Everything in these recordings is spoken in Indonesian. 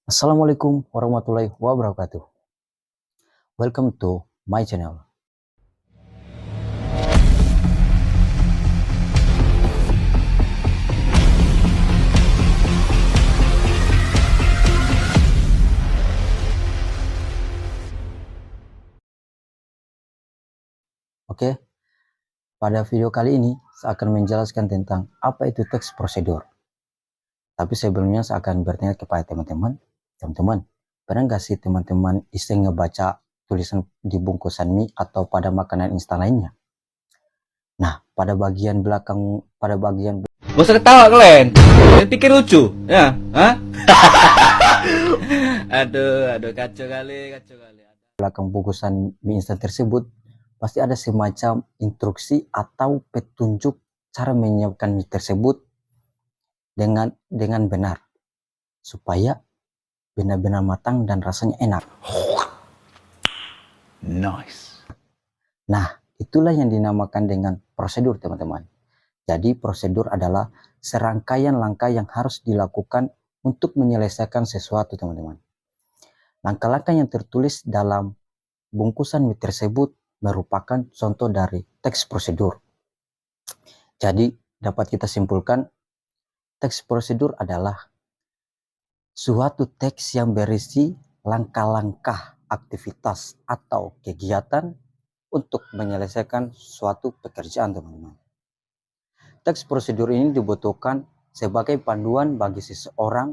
Assalamualaikum warahmatullahi wabarakatuh. Welcome to my channel. Oke, pada video kali ini saya akan menjelaskan tentang apa itu teks prosedur. Tapi sebelumnya saya akan bertanya kepada teman-teman, pernah nggak sih teman-teman iseng ngebaca tulisan di bungkusan mie atau pada makanan instan lainnya? Nah, pada bagian Gak usah ketawa kalian. Kalian pikir lucu, ya? Hah? aduh, kacau kali, kacau kali. belakang bungkusan mie instan tersebut pasti ada semacam instruksi atau petunjuk cara menyiapkan mie tersebut dengan benar supaya benar-benar matang dan rasanya enak. Nice. Nah, itulah yang dinamakan dengan prosedur, teman-teman. Jadi, prosedur adalah serangkaian langkah yang harus dilakukan untuk menyelesaikan sesuatu, teman-teman. Langkah-langkah yang tertulis dalam bungkusan mie tersebut merupakan contoh dari teks prosedur. Jadi, dapat kita simpulkan, teks prosedur adalah suatu teks yang berisi langkah-langkah aktivitas atau kegiatan untuk menyelesaikan suatu pekerjaan, teman-teman. Teks prosedur ini dibutuhkan sebagai panduan bagi seseorang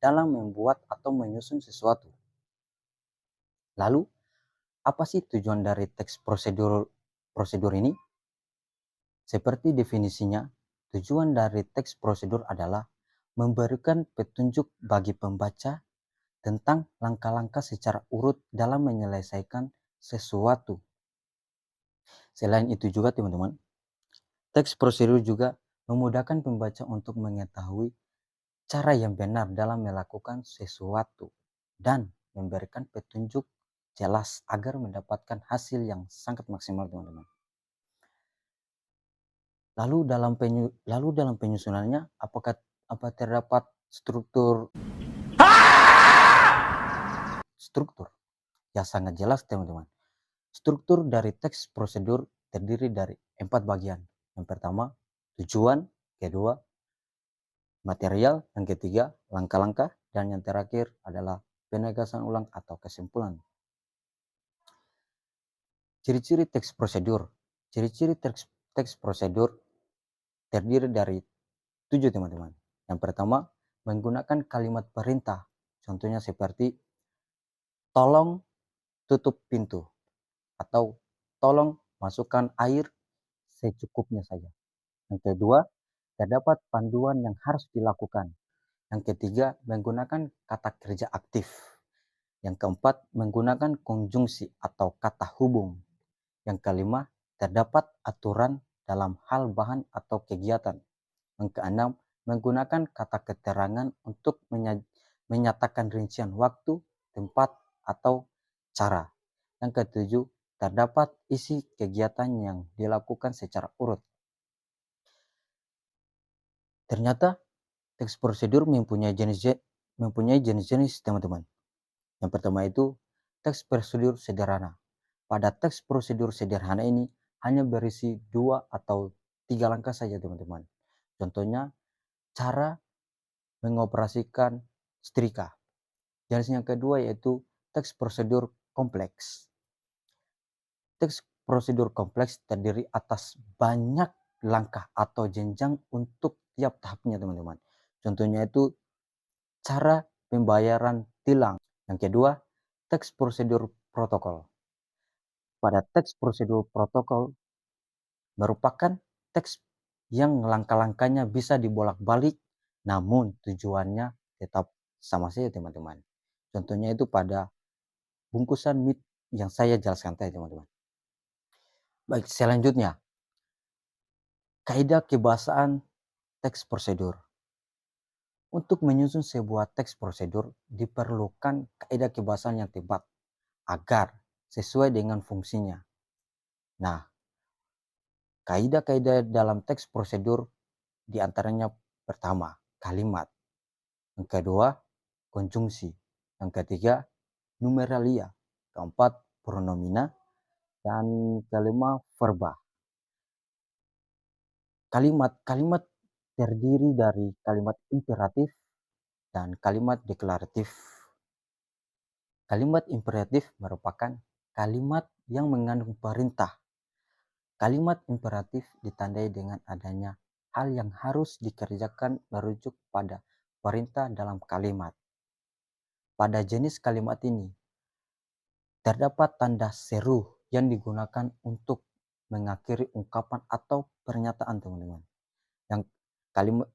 dalam membuat atau menyusun sesuatu. Lalu, apa sih tujuan dari teks prosedur ini? Seperti definisinya, tujuan dari teks prosedur adalah memberikan petunjuk bagi pembaca tentang langkah-langkah secara urut dalam menyelesaikan sesuatu. Selain itu juga, teman-teman, teks prosedur juga memudahkan pembaca untuk mengetahui cara yang benar dalam melakukan sesuatu dan memberikan petunjuk jelas agar mendapatkan hasil yang sangat maksimal, teman-teman. Lalu dalam penyusunannya, apa terdapat struktur? Ya, sangat jelas, teman-teman. Struktur dari teks prosedur terdiri dari 4 bagian. Yang pertama, tujuan, kedua, material, yang ketiga, langkah-langkah, dan yang terakhir adalah penegasan ulang atau kesimpulan. Ciri-ciri teks prosedur. Ciri-ciri teks prosedur terdiri dari 7, teman-teman. Yang pertama, menggunakan kalimat perintah. Contohnya seperti tolong tutup pintu atau tolong masukkan air secukupnya saja. Yang kedua, terdapat panduan yang harus dilakukan. Yang ketiga, menggunakan kata kerja aktif. Yang keempat, menggunakan konjungsi atau kata hubung. Yang kelima, terdapat aturan dalam hal bahan atau kegiatan. Yang keenam, menggunakan kata keterangan untuk menyatakan rincian waktu, tempat, atau cara. Yang ketujuh, terdapat isi kegiatan yang dilakukan secara urut. Ternyata teks prosedur mempunyai jenis-jenis, teman-teman. Yang pertama itu teks prosedur sederhana. Pada teks prosedur sederhana ini hanya berisi 2 atau 3 langkah saja, teman-teman. Contohnya, cara mengoperasikan setrika. Jenis yang kedua yaitu teks prosedur kompleks. Teks prosedur kompleks terdiri atas banyak langkah atau jenjang untuk tiap tahapnya, teman-teman. Contohnya itu cara pembayaran tilang. Yang kedua, teks prosedur protokol. Pada teks prosedur protokol merupakan teks yang langkah-langkahnya bisa dibolak-balik, namun tujuannya tetap sama saja, teman-teman. Contohnya itu pada bungkusan mie yang saya jelaskan tadi, teman-teman. Baik, selanjutnya, kaidah kebahasaan teks prosedur. Untuk menyusun sebuah teks prosedur diperlukan kaidah kebahasaan yang tepat agar sesuai dengan fungsinya. Nah, kaidah-kaidah dalam teks prosedur diantaranya pertama, kalimat. Yang kedua, konjungsi. Yang ketiga, numeralia. Keempat, pronomina. Dan kelima, verba. Kalimat terdiri dari kalimat imperatif dan kalimat deklaratif. Kalimat imperatif merupakan kalimat yang mengandung perintah. Kalimat imperatif ditandai dengan adanya hal yang harus dikerjakan merujuk pada perintah dalam kalimat. Pada jenis kalimat ini, terdapat tanda seru yang digunakan untuk mengakhiri ungkapan atau pernyataan, teman-teman. Yang kalimat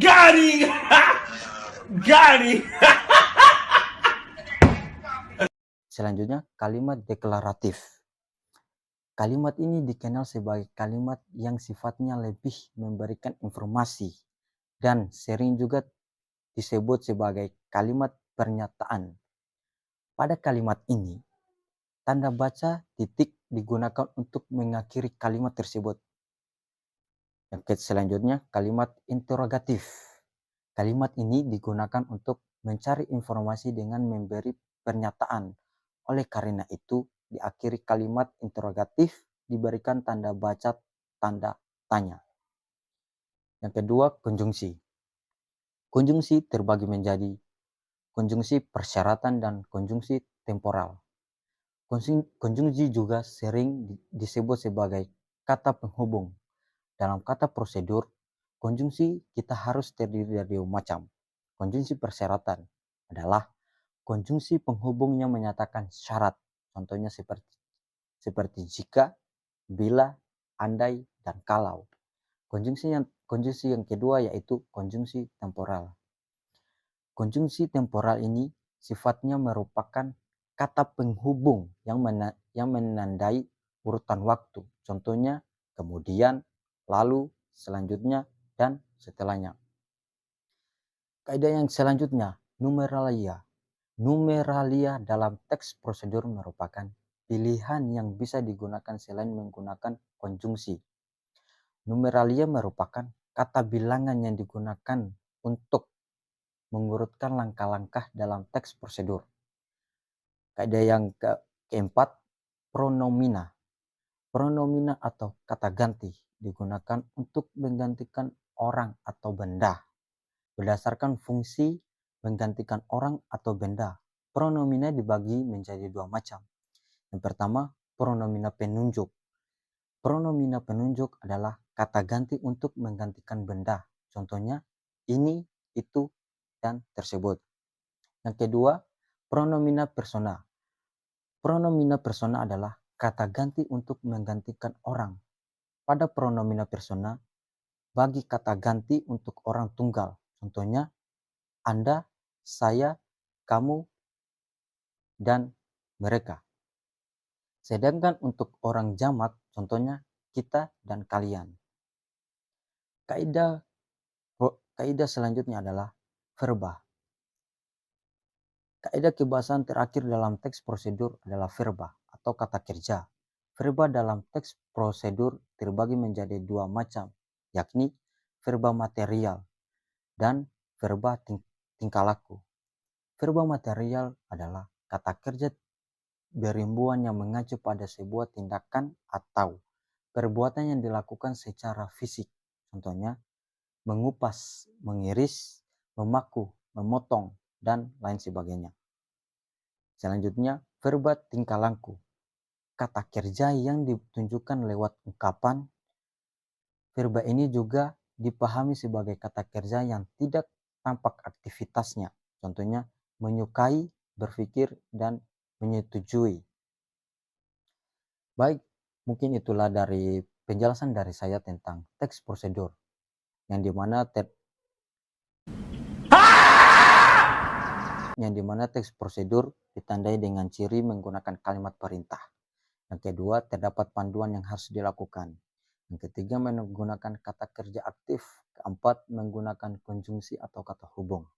Garing! Garing! selanjutnya, kalimat deklaratif. Kalimat ini dikenal sebagai kalimat yang sifatnya lebih memberikan informasi dan sering juga disebut sebagai kalimat pernyataan. Pada kalimat ini, tanda baca titik digunakan untuk mengakhiri kalimat tersebut. Yang selanjutnya, kalimat interrogatif. Kalimat ini digunakan untuk mencari informasi dengan memberi pernyataan. Oleh karena itu, di akhir kalimat interrogatif diberikan tanda baca tanda tanya. Yang kedua, konjungsi. Konjungsi terbagi menjadi konjungsi persyaratan dan konjungsi temporal. Konjungsi juga sering disebut sebagai kata penghubung. Dalam kata prosedur, konjungsi kita harus terdiri dari dua macam. Konjungsi persyaratan adalah konjungsi penghubung yang menyatakan syarat. Contohnya seperti jika, bila, andai, dan kalau. Konjungsi yang kedua yaitu konjungsi temporal. Konjungsi temporal ini sifatnya merupakan kata penghubung yang menandai urutan waktu. Contohnya kemudian, lalu, selanjutnya, dan setelahnya. Kaidah yang selanjutnya, numeralia. Numeralia dalam teks prosedur merupakan pilihan yang bisa digunakan selain menggunakan konjungsi. Numeralia merupakan kata bilangan yang digunakan untuk mengurutkan langkah-langkah dalam teks prosedur. Kaidah yang keempat, pronomina. Pronomina atau kata ganti digunakan untuk menggantikan orang atau benda. Berdasarkan fungsi menggantikan orang atau benda, pronomina dibagi menjadi dua macam. Yang pertama, pronomina penunjuk. Pronomina penunjuk adalah kata ganti untuk menggantikan benda. Contohnya, ini, itu, dan tersebut. Yang kedua, pronomina persona. Pronomina persona adalah kata ganti untuk menggantikan orang. Pada pronomina persona, bagi kata ganti untuk orang tunggal. Contohnya, Anda, saya, kamu, dan mereka. Sedangkan untuk orang jamak, contohnya kita dan kalian. Kaidah selanjutnya adalah verba. Kaidah kebahasan terakhir dalam teks prosedur adalah verba atau kata kerja. Verba dalam teks prosedur terbagi menjadi dua macam, yakni verba material dan verba tingkah laku. Verba material adalah kata kerja berimbuan yang mengacu pada sebuah tindakan atau perbuatan yang dilakukan secara fisik. Contohnya, mengupas, mengiris, memaku, memotong, dan lain sebagainya. Selanjutnya, verba tingkah laku. Kata kerja yang ditunjukkan lewat ungkapan. Verba ini juga dipahami sebagai kata kerja yang tidak tampak aktivitasnya. Contohnya, menyukai, berpikir, dan menyetujui. Baik, mungkin itulah dari penjelasan dari saya tentang teks prosedur. Yang dimana teks prosedur ditandai dengan ciri menggunakan kalimat perintah. Yang kedua, terdapat panduan yang harus dilakukan. Yang ketiga, menggunakan kata kerja aktif. Keempat, menggunakan konjungsi atau kata hubung.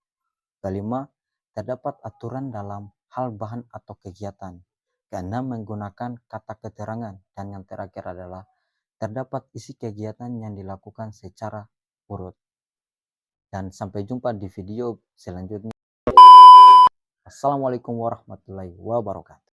Kelima, terdapat aturan dalam hal bahan atau kegiatan. Keenam, menggunakan kata keterangan. Dan yang terakhir adalah terdapat isi kegiatan yang dilakukan secara urut. Dan sampai jumpa di video selanjutnya. Assalamualaikum warahmatullahi wabarakatuh.